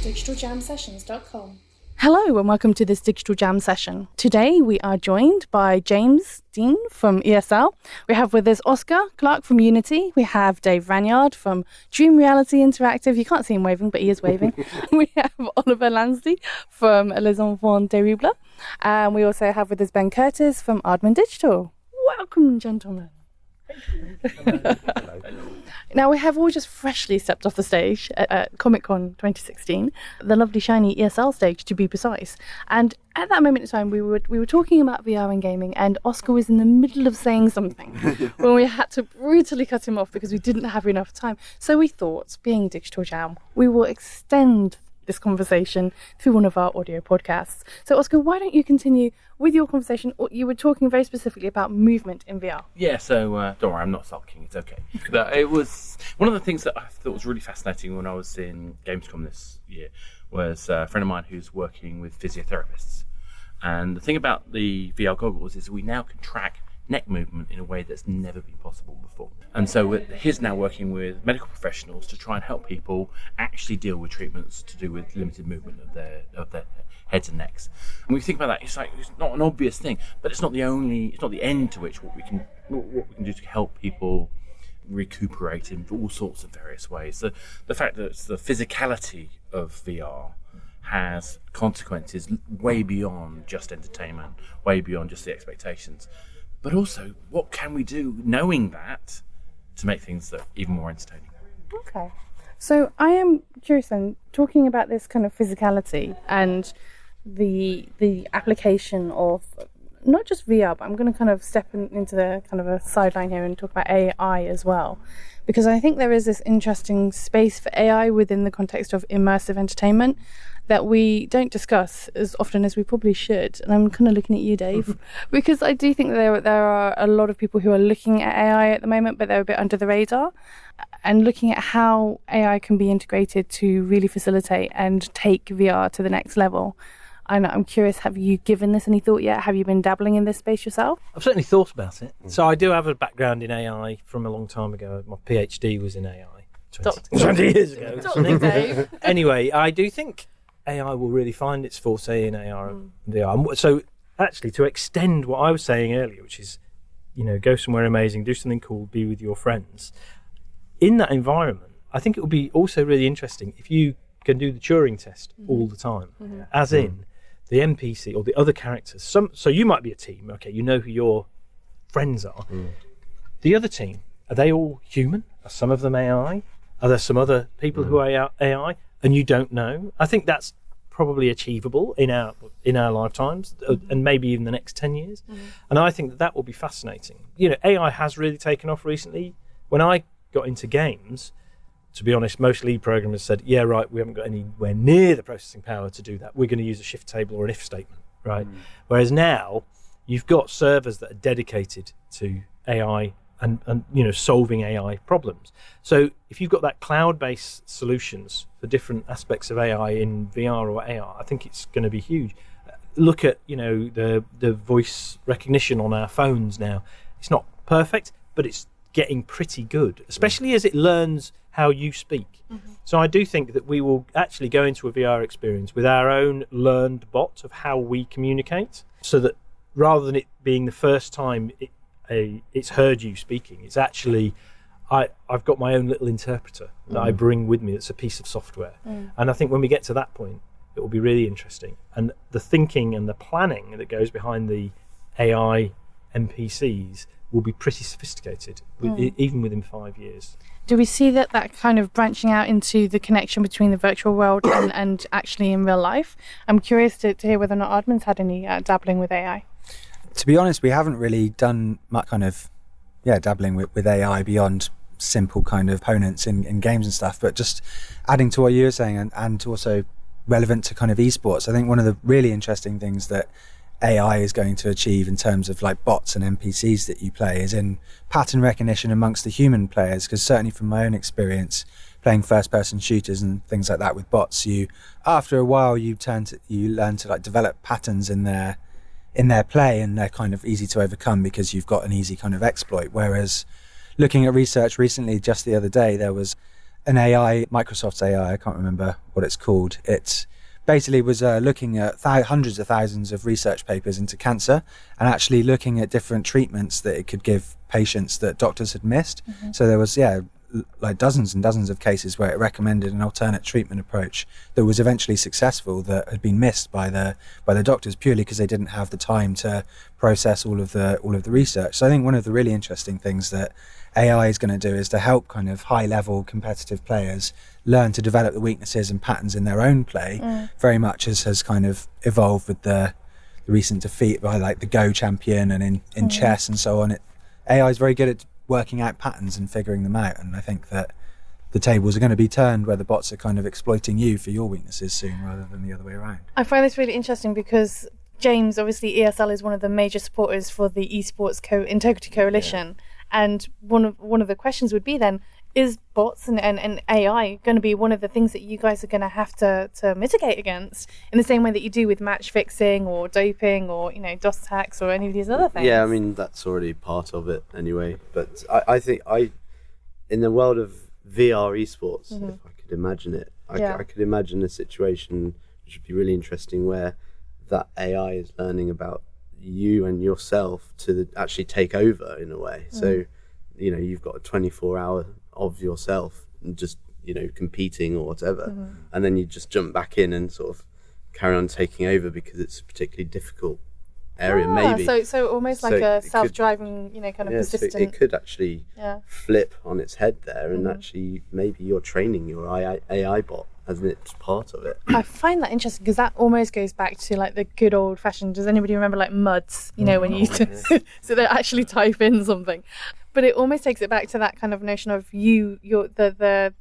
digitaljamsessions.com. Hello and welcome to this Digital Jam session. Today we are joined by James Dean from ESL. We have with us Oscar Clark from Unity. We have Dave Ranyard from Dream Reality Interactive. You can't see him waving, but he is waving. We have Oliver Lansdy from Les Enfants Terribles. And we also have with us Ben Curtis from Augmented Digital. Welcome, gentlemen. Now we have all just freshly stepped off the stage at Comic-Con 2016, the lovely shiny ESL stage to be precise. And at that moment in time we were talking about VR and gaming, and Oscar was in the middle of saying something when we had to brutally cut him off because we didn't have enough time. So we thought, being Digital Jam, we will extend this conversation through one of our audio podcasts. So Oscar, why don't you continue with your conversation? You were talking very specifically about movement in VR. Yeah, so don't worry, I'm not sulking, it's okay. But it was one of the things that I thought was really fascinating when I was in Gamescom this year was a friend of mine who's working with physiotherapists. And the thing about the VR goggles is we now can track neck movement in a way that's never been possible before. And so he's now working with medical professionals to try and help people actually deal with treatments to do with limited movement of their heads and necks. And when we think about that, it's not an obvious thing, but it's not the end to which what we can do to help people recuperate in all sorts of various ways. So the fact that it's the physicality of VR has consequences way beyond just entertainment, way beyond just the expectations. But also, what can we do knowing that to make things even more entertaining? Okay. So I am curious then, talking about this kind of physicality and the application of not just VR, but I'm going to kind of step into the kind of a sideline here and talk about AI as well. Because I think there is this interesting space for AI within the context of immersive entertainment that we don't discuss as often as we probably should. And I'm kind of looking at you, Dave, because I do think that there are a lot of people who are looking at AI at the moment, but they're a bit under the radar, and looking at how AI can be integrated to really facilitate and take VR to the next level. And I'm curious, have you given this any thought yet? Have you been dabbling in this space yourself? I've certainly thought about it. So I do have a background in AI from a long time ago. My PhD was in AI 20 years ago. Dr. Dave. Anyway, I do think AI will really find its forte in AR and VR. So actually, to extend what I was saying earlier, which is, go somewhere amazing, do something cool, be with your friends. In that environment, I think it will be also really interesting if you can do the Turing test all the time, as in the NPC or the other characters. So you might be a team, okay, you know who your friends are. The other team, are they all human? Are some of them AI? Are there some other people who are AI and you don't know? I think that's probably achievable in our lifetimes, and maybe even the next 10 years. And I think that will be fascinating. AI has really taken off recently. When I got into games, to be honest, most lead programmers said, yeah, right, we haven't got anywhere near the processing power to do that. We're going to use a shift table or an if statement, right? Whereas now, you've got servers that are dedicated to AI and solving AI problems. So if you've got that cloud-based solutions for different aspects of AI in VR or AR, I think it's going to be huge. Look at, the voice recognition on our phones now. It's not perfect, but it's getting pretty good, especially as it learns how you speak. So I do think that we will actually go into a VR experience with our own learned bot of how we communicate, so that rather than it being the first time it's heard you speaking, it's actually I've got my own little interpreter that I bring with me. That's a piece of software. And I think when we get to that point, it will be really interesting. And the thinking and the planning that goes behind the AI NPCs will be pretty sophisticated, even within 5 years. Do we see that kind of branching out into the connection between the virtual world and actually in real life? I'm curious to hear whether or not Ardman's had any dabbling with AI. To be honest, we haven't really done much kind of dabbling with AI beyond simple kind of components in games and stuff. But just adding to what you were saying and also relevant to kind of esports, I think one of the really interesting things that AI is going to achieve in terms of like bots and NPCs that you play is in pattern recognition amongst the human players. Because certainly from my own experience playing first-person shooters and things like that with bots, after a while you learn to like develop patterns in their play, and they're kind of easy to overcome because you've got an easy kind of exploit. Whereas looking at research recently, just the other day, there was an AI, Microsoft's AI, I can't remember what it's called. It basically was looking at hundreds of thousands of research papers into cancer and actually looking at different treatments that it could give patients that doctors had missed. So there was, like dozens and dozens of cases where it recommended an alternate treatment approach that was eventually successful that had been missed by the doctors purely because they didn't have the time to process all of the research. So I think one of the really interesting things that AI is going to do is to help kind of high level competitive players learn to develop the weaknesses and patterns in their own play, very much as has kind of evolved with the recent defeat by like the Go champion and in chess and so on. AI is very good at working out patterns and figuring them out, and I think that the tables are going to be turned where the bots are kind of exploiting you for your weaknesses soon rather than the other way around. I find this really interesting because James, obviously ESL is one of the major supporters for the Esports Integrity Coalition, and one of the questions would be then, is bots and AI going to be one of the things that you guys are going to have to mitigate against in the same way that you do with match fixing or doping or DOS attacks or any of these other things? Yeah, I mean that's already part of it anyway. But I think in the world of VR esports, if I could imagine it, I could imagine a situation which would be really interesting where that AI is learning about you and yourself to actually take over in a way. So you've got a 24-hour of yourself and just competing or whatever, and then you just jump back in and sort of carry on taking over because it's a particularly difficult area. Maybe so almost like a self-driving kind of persistent. So it could actually flip on its head there, and actually maybe you're training your AI bot as it's part of it. I find that interesting because that almost goes back to like the good old fashioned, does anybody remember like MUDs, when you used to so they actually type in something, but it almost takes it back to that kind of notion of the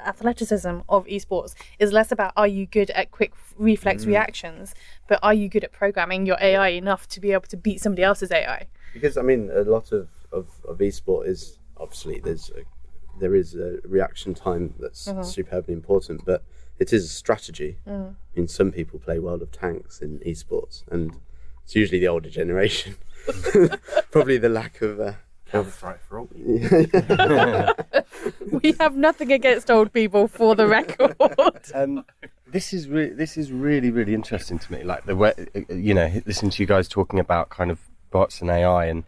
athleticism of esports is less about are you good at quick reflex reactions, but are you good at programming your AI enough to be able to beat somebody else's AI? Because I mean a lot of esport is obviously there is a reaction time that's superbly important, but it is a strategy. I mean, some people play World of Tanks in esports, and it's usually the older generation. Probably the lack of right for all. We have nothing against old people, for the record. This is really, really interesting to me. Like the way, listening to you guys talking about kind of bots and AI, and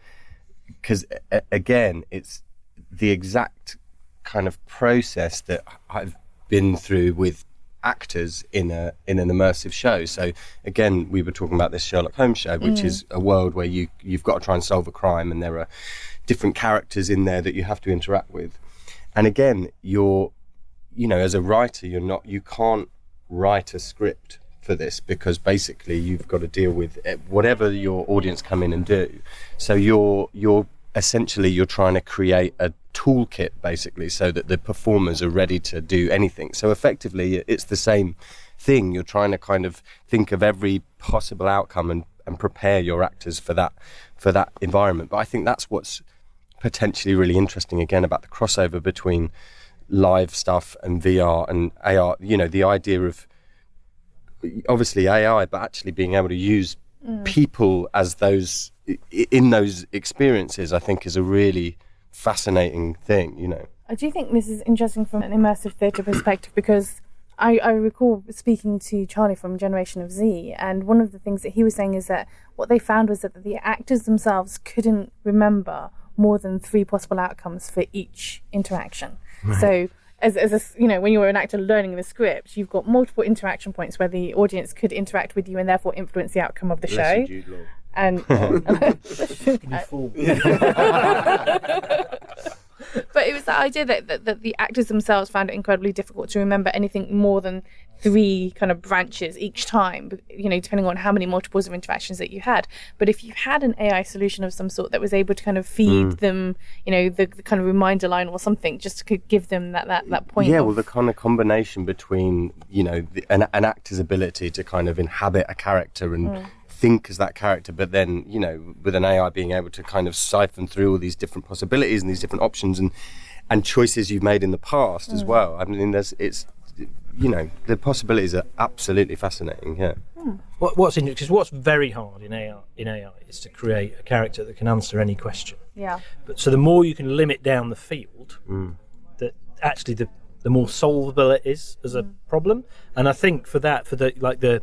because again, it's the exact kind of process that I've been through with actors in an immersive show. So again, we were talking about this Sherlock Holmes show, which is a world where you've got to try and solve a crime, and there are different characters in there that you have to interact with. And again, you're as a writer, you can't write a script for this because basically you've got to deal with whatever your audience come in and do. So you're essentially trying to create a toolkit basically so that the performers are ready to do anything. So effectively it's the same thing. You're trying to kind of think of every possible outcome and prepare your actors for that environment. But I think that's what's potentially really interesting again about the crossover between live stuff and VR and AR. The idea of obviously AI, but actually being able to use people as those in those experiences, I think is a really fascinating thing. I do think this is interesting from an immersive theatre perspective because I recall speaking to Charlie from Generation of Z, and one of the things that he was saying is that what they found was that the actors themselves couldn't remember more than 3 possible outcomes for each interaction. Right. So as when you were an actor learning the script, you've got multiple interaction points where the audience could interact with you and therefore influence the outcome of the show. And but it was that idea that the actors themselves found it incredibly difficult to remember anything more than 3 kind of branches each time, depending on how many multiples of interactions that you had. But if you had an AI solution of some sort that was able to kind of feed them, the kind of reminder line or something, just to give them that point. Yeah, well, the kind of combination between, an actor's ability to kind of inhabit a character and think as that character, but then with an AI being able to kind of siphon through all these different possibilities and these different options and choices you've made in the past as well. I mean, the possibilities are absolutely fascinating. Yeah. What's interesting, because what's very hard in AI is to create a character that can answer any question. Yeah. But so the more you can limit down the field, actually the more solvable it is as a problem. And I think for the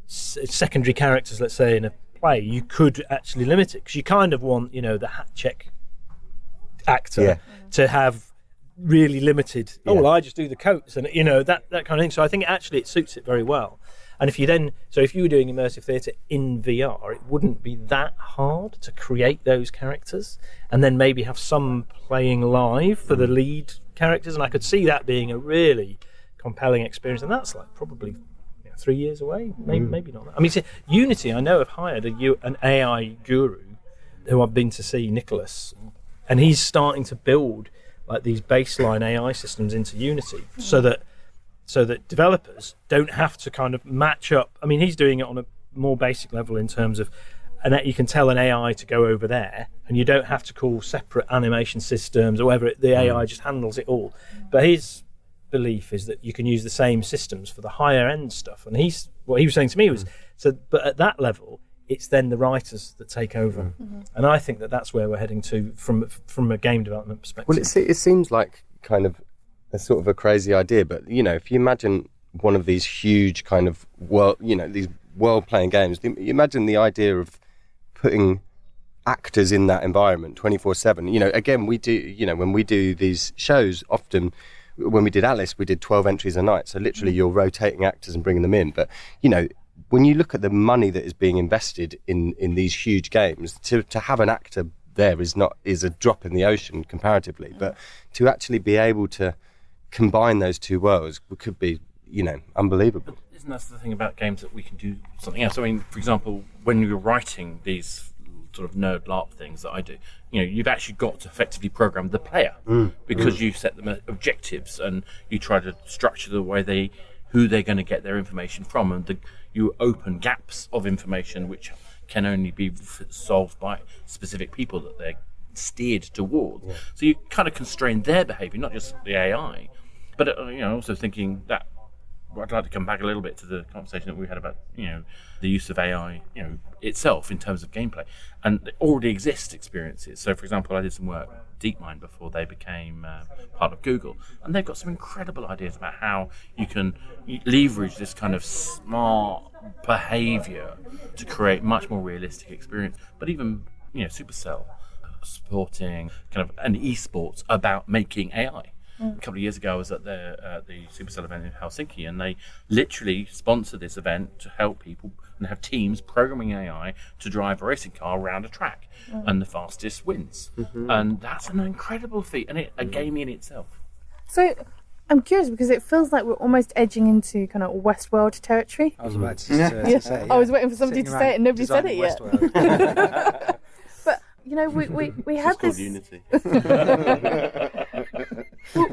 secondary characters, let's say in a play, you could actually limit it, because you kind of want, the hat check actor to have really limited. Oh, well, I just do the coats and that kind of thing. So I think actually it suits it very well. And if you were doing immersive theatre in VR, it wouldn't be that hard to create those characters, and then maybe have some playing live for the lead characters. And I could see that being a really compelling experience. And that's like probably 3 years away, maybe not. I mean, Unity, I know, have hired an AI guru who I've been to see, Nicholas, and he's starting to build like these baseline AI systems into Unity, so that developers don't have to kind of match up. I mean, he's doing it on a more basic level in terms of, and you can tell an AI to go over there, and you don't have to call separate animation systems or whatever. The AI just handles it all. But his belief is that you can use the same systems for the higher end stuff. And what he was saying to me was, but at that level, it's then the writers that take over. And I think that's where we're heading to from a game development perspective. Well, it seems like kind of a sort of a crazy idea, but if you imagine one of these huge kind of these world-playing games, you imagine the idea of putting actors in that environment 24/7. Again, we do, when we do these shows, often when we did Alice, we did 12 entries a night. So literally you're rotating actors and bringing them in. But, when you look at the money that is being invested in these huge games, to have an actor there is a drop in the ocean comparatively. But to actually be able to combine those two worlds could be, unbelievable. But isn't that the thing about games, that we can do something else? I mean, for example, when you're writing these sort of nerd LARP things that I do, you've actually got to effectively program the player, because you set them objectives and you try to structure the way who they're going to get their information from, and you open gaps of information which can only be solved by specific people that they're steered towards. Yeah. So you kind of constrain their behaviour, not just the AI. But also thinking that I'd like to come back a little bit to the conversation that we had about the use of AI itself in terms of gameplay, and there already exist experiences. So for example, I did some work DeepMind before they became part of Google, and they've got some incredible ideas about how you can leverage this kind of smart behaviour to create much more realistic experience. But even Supercell supporting kind of an esports about making AI. A couple of years ago, I was at the Supercell event in Helsinki, and they literally sponsored this event to help people and have teams programming AI to drive a racing car around a track, and the fastest wins. And that's an incredible feat, and a game in itself. So I'm curious, because it feels like we're almost edging into kind of Westworld territory. I was about to say. I was waiting for somebody to say it, and nobody said it yet. But we had this. Unity.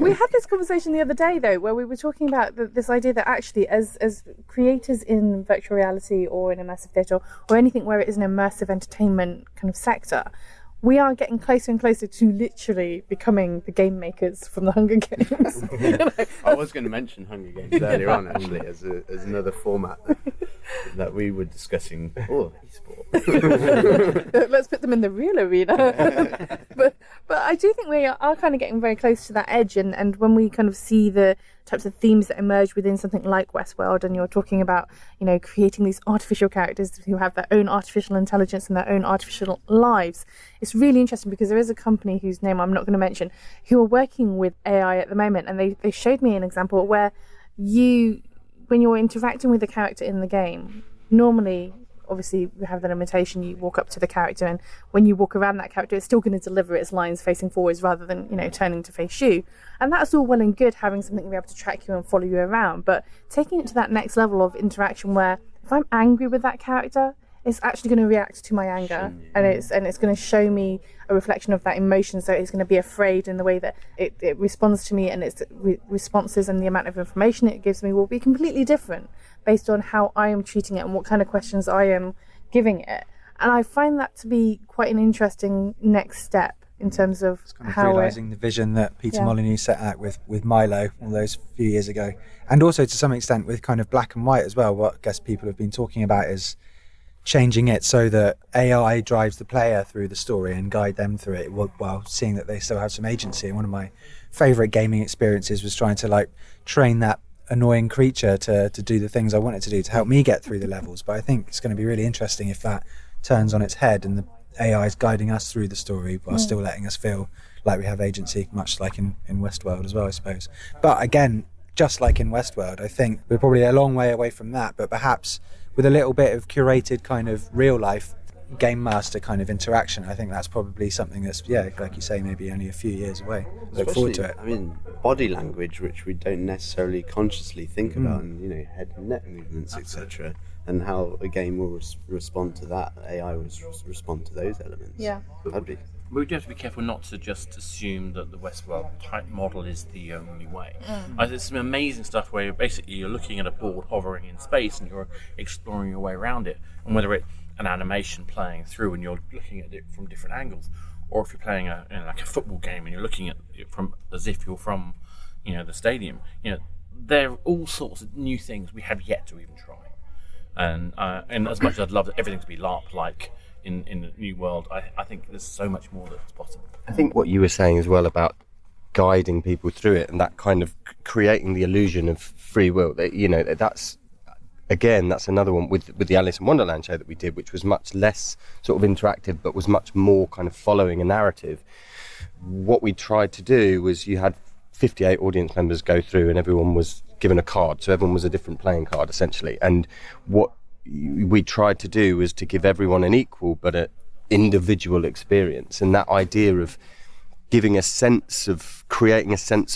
We had this conversation the other day, though, where we were talking about this idea that actually, as creators in virtual reality or in immersive theatre or anything where it is an immersive entertainment kind of sector, we are getting closer and closer to literally becoming the game makers from the Hunger Games. I was going to mention Hunger Games earlier on, actually, as another format that we were discussing. Oh, esport. Let's put them in the real arena. but I do think we are kind of getting very close to that edge, and when we kind of see the types of themes that emerge within something like Westworld, and you're talking about creating these artificial characters who have their own artificial intelligence and their own artificial lives, it's really interesting, because there is a company whose name I'm not going to mention who are working with AI at the moment, and they showed me an example where when you're interacting with the character in the game, normally, obviously, we have the limitation, you walk up to the character, and when you walk around that character, it's still going to deliver its lines facing forwards rather than, turning to face you. And that's all well and good, having something to be able to track you and follow you around. But taking it to that next level of interaction where if I'm angry with that character, it's actually going to react to my anger, and it's going to show me a reflection of that emotion. So it's going to be afraid in the way that it responds to me, and its responses and the amount of information it gives me will be completely different based on how I am treating it and what kind of questions I am giving it. And I find that to be quite an interesting next step in terms of kind of realising the vision that Peter Molyneux set out with Milo all those few years ago, and also to some extent with kind of Black and White as well. What I guess people have been talking about is changing it so that AI drives the player through the story and guide them through it while seeing that they still have some agency. And one of my favourite gaming experiences was trying to like train that annoying creature to do the things I wanted to do to help me get through the levels. But I think it's going to be really interesting if that turns on its head and the AI is guiding us through the story while still letting us feel like we have agency, much like in Westworld as well, I suppose. But again, just like in Westworld, I think we're probably a long way away from that, but perhaps with a little bit of curated kind of real life game master kind of interaction, I think that's probably something that's, like you say, maybe only a few years away. Look forward to it. I mean, body language, which we don't necessarily consciously think about, and head and neck movements, etc., and how a game will respond to that. AI will respond to those elements. Yeah. That'd be. We do have to be careful not to just assume that the Westworld type model is the only way. There's some amazing stuff where you're looking at a board hovering in space and you're exploring your way around it, and whether it's an animation playing through and you're looking at it from different angles, or if you're playing like a football game and you're looking at it from as if you're from the stadium. There are all sorts of new things we have yet to even try. And as much as I'd love everything to be LARP-like in the new world, I think there's so much more that's possible. I think what you were saying as well about guiding people through it and that kind of creating the illusion of free will, that's another one with the Alice in Wonderland show that we did, which was much less sort of interactive but was much more kind of following a narrative. What we tried to do was you had 58 audience members go through and everyone was given a card, so everyone was a different playing card essentially, and what we tried to do was to give everyone an equal but an individual experience, and that idea of creating a sense of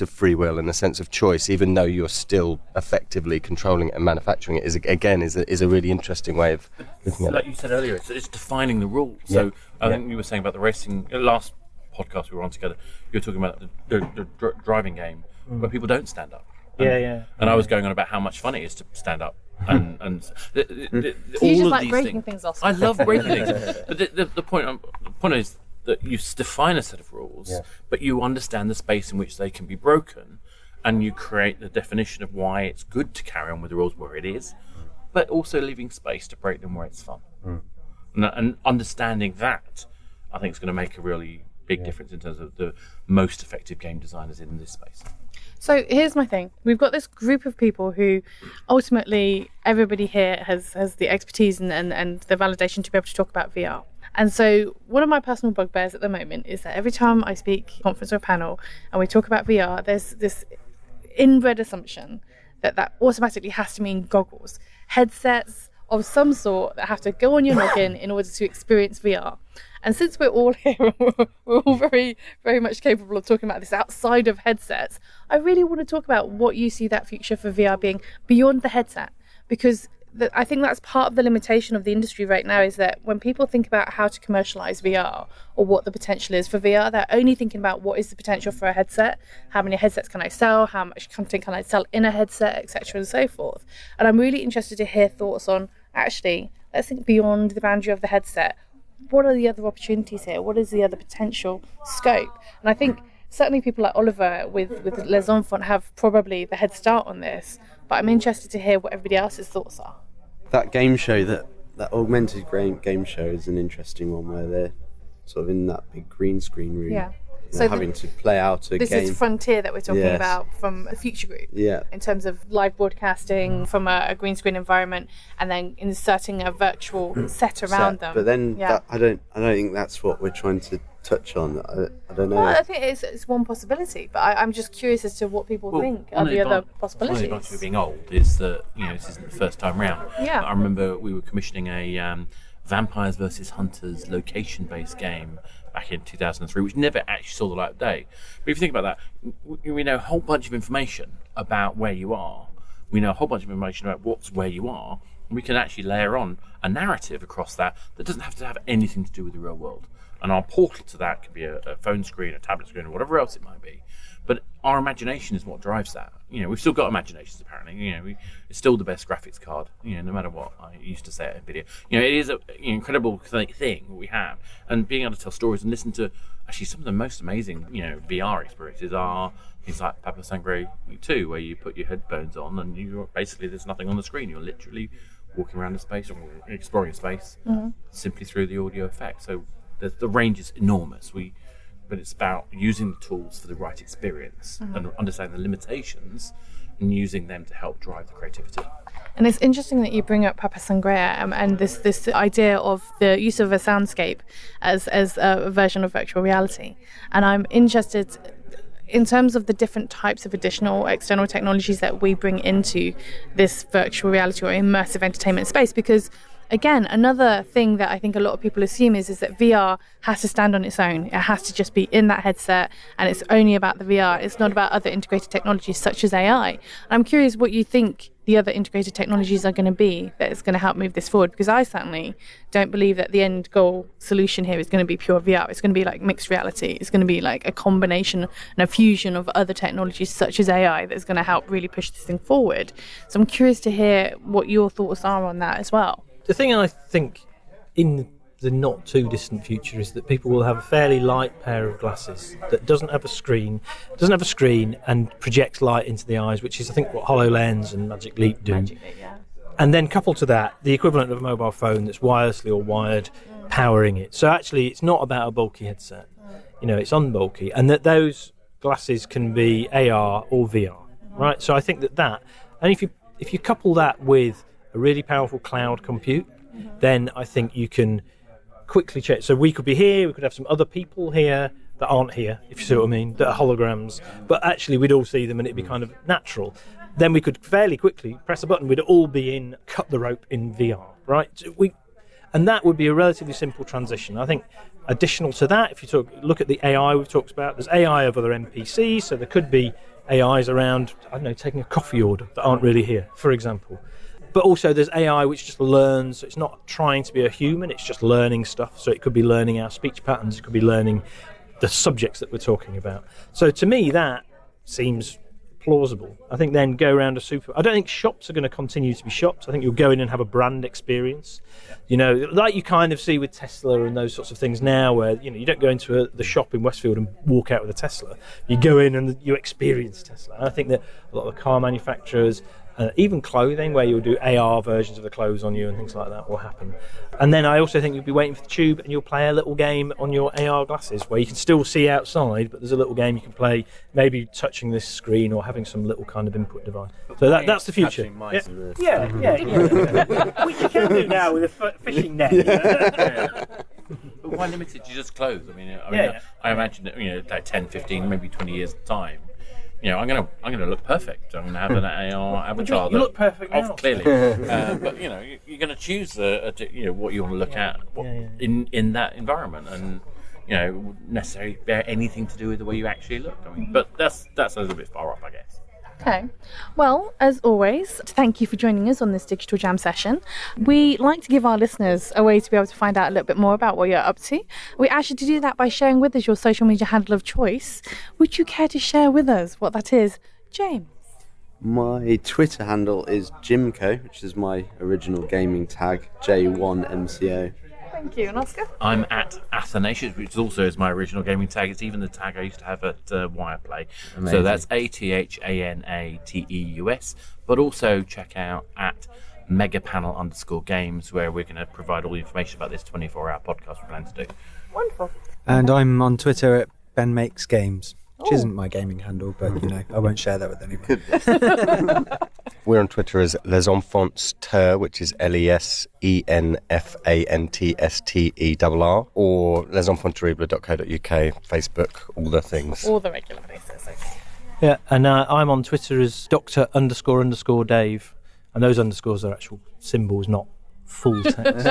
free will and a sense of choice, even though you're still effectively controlling it and manufacturing it, is a really interesting way of looking at it. Like you said earlier, it's defining the rules. So I think you were saying about the racing, last podcast we were on together, you were talking about the driving game where people don't stand up. And I was going on about how much fun it is to stand up. And all just of like these breaking things. things, Oscar. I love breaking things. But the point is that you define a set of rules, but you understand the space in which they can be broken, and you create the definition of why it's good to carry on with the rules where it is, but also leaving space to break them where it's fun. And understanding that, I think, is going to make a really big difference in terms of the most effective game designers in this space. So here's my thing. We've got this group of people who ultimately everybody here has the expertise and the validation to be able to talk about VR. And so one of my personal bugbears at the moment is that every time I speak conference or panel and we talk about VR, there's this inbred assumption that automatically has to mean goggles, headsets of some sort that have to go on your noggin in order to experience VR. And since we're all here, we're all very, very much capable of talking about this outside of headsets, I really want to talk about what you see that future for VR being beyond the headset. Because I think that's part of the limitation of the industry right now, is that when people think about how to commercialize VR or what the potential is for VR, they're only thinking about what is the potential for a headset, how many headsets can I sell, how much content can I sell in a headset, etc. and so forth. And I'm really interested to hear thoughts on, actually, let's think beyond the boundary of the headset. What are the other opportunities here? What is the other potential scope? And I think certainly people like Oliver with Les Enfants have probably the head start on this, but I'm interested to hear what everybody else's thoughts are. That game show, that augmented game show is an interesting one, where they're sort of in that big green screen room. Yeah. So having to play out a game. This is Frontier that we're talking about from the Future Group. Yeah. In terms of live broadcasting from a green screen environment, and then inserting a virtual set around them. But then I don't think that's what we're trying to touch on. I don't know. Well, I think it's one possibility, but I'm just curious as to what people think are the other possibilities. One of the advantages of being old is that this isn't the first time round. Yeah. I remember we were commissioning a Vampires versus Hunters location-based game back in 2003, which never actually saw the light of day. But if you think about that, we know a whole bunch of information about where you are. We know a whole bunch of information about what's where you are, and we can actually layer on a narrative across that doesn't have to have anything to do with the real world. And our portal to that could be a phone screen, a tablet screen, or whatever else it might be. But our imagination is what drives that. We've still got imaginations, apparently. It's still the best graphics card, no matter what I used to say at NVIDIA. It is an incredible thing we have. And being able to tell stories and listen to actually some of the most amazing, VR experiences are things like Pablo Sangre 2, where you put your headphones on and there's nothing on the screen. You're literally walking around a space or exploring a space simply through the audio effect. So the range is enormous. but it's about using the tools for the right experience and understanding the limitations and using them to help drive the creativity. And it's interesting that you bring up Papa Sangria and this idea of the use of a soundscape as a version of virtual reality. And I'm interested in terms of the different types of additional external technologies that we bring into this virtual reality or immersive entertainment space, because again, another thing that I think a lot of people assume is that VR has to stand on its own. It has to just be in that headset, and it's only about the VR. It's not about other integrated technologies such as AI. And I'm curious what you think the other integrated technologies are going to be that is going to help move this forward, because I certainly don't believe that the end goal solution here is going to be pure VR. It's going to be like mixed reality. It's going to be like a combination and a fusion of other technologies such as AI that's going to help really push this thing forward. So I'm curious to hear what your thoughts are on that as well. The thing I think in the not too distant future is that people will have a fairly light pair of glasses that doesn't have a screen and projects light into the eyes, which is I think what HoloLens and Magic Leap do. And then coupled to that, the equivalent of a mobile phone that's wirelessly or wired powering it. So actually it's not about a bulky headset. It's unbulky, and that those glasses can be AR or VR, right? So I think that and if you couple that with a really powerful cloud compute, then I think you can quickly check. So we could be here, we could have some other people here that aren't here, if you see what I mean, that are holograms, but actually we'd all see them and it'd be kind of natural. Then we could fairly quickly press a button, we'd all be in cut the rope in VR, right? And that would be a relatively simple transition. I think additional to that, if you look at the AI we've talked about, there's AI of other NPCs, so there could be AIs around, I don't know, taking a coffee order that aren't really here, for example. But also there's AI which just learns, so it's not trying to be a human, it's just learning stuff. So it could be learning our speech patterns, it could be learning the subjects that we're talking about. So to me that seems plausible. I think then go around I don't think shops are going to continue to be shops. I think you'll go in and have a brand experience. Like you kind of see with Tesla and those sorts of things now, where you don't go into the shop in Westfield and walk out with a Tesla. You go in and you experience Tesla. And I think that a lot of the car manufacturers, even clothing, where you'll do AR versions of the clothes on you and things like that will happen. And then I also think you'll be waiting for the tube and you'll play a little game on your AR glasses where you can still see outside, but there's a little game you can play, maybe touching this screen or having some little kind of input device. So that's the future. Yeah. Which you can do now with a fishing net. But why limited to just clothes? I imagine that like 10, 15, maybe 20 years time, I'm gonna look perfect. I'm gonna have an AR avatar. You look perfect now. Clearly. But you're gonna choose what you want to look at in that environment, and necessarily bear anything to do with the way you actually look. But that's a little bit far off, I guess. Okay. Well, as always, thank you for joining us on this Digital Jam session. We like to give our listeners a way to be able to find out a little bit more about what you're up to. We ask you to do that by sharing with us your social media handle of choice. Would you care to share with us what that is, James? My Twitter handle is Jimco, which is my original gaming tag, J1MCO. Thank you. And Oscar? I'm at Athanasius, which also is my original gaming tag. It's even the tag I used to have at Wireplay. Amazing. So that's ATHANATEUS. But also check out at megapanel_games, where we're going to provide all the information about this 24-hour podcast we plan to do. Wonderful. And I'm on Twitter at BenMakesGames, which isn't my gaming handle, but I won't share that with anyone. We're on Twitter as Les Enfants Ter, which is LESENFANTSTERR, or lesenfantsterribles.co.uk, Facebook, all the things. All the regular places, okay. Yeah, and I'm on Twitter as Dr__Dave, and those underscores are actual symbols, not full text.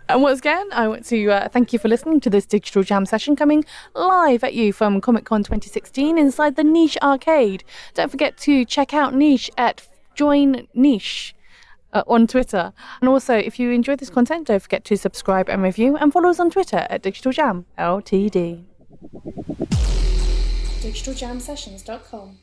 And once again, I want to thank you for listening to this Digital Jam session coming live at you from Comic Con 2016 inside the Niche Arcade. Don't forget to check out Niche at Join Niche on Twitter. And also, if you enjoyed this content, don't forget to subscribe and review, and follow us on Twitter at Digital Jam Ltd. DigitalJamSessions.com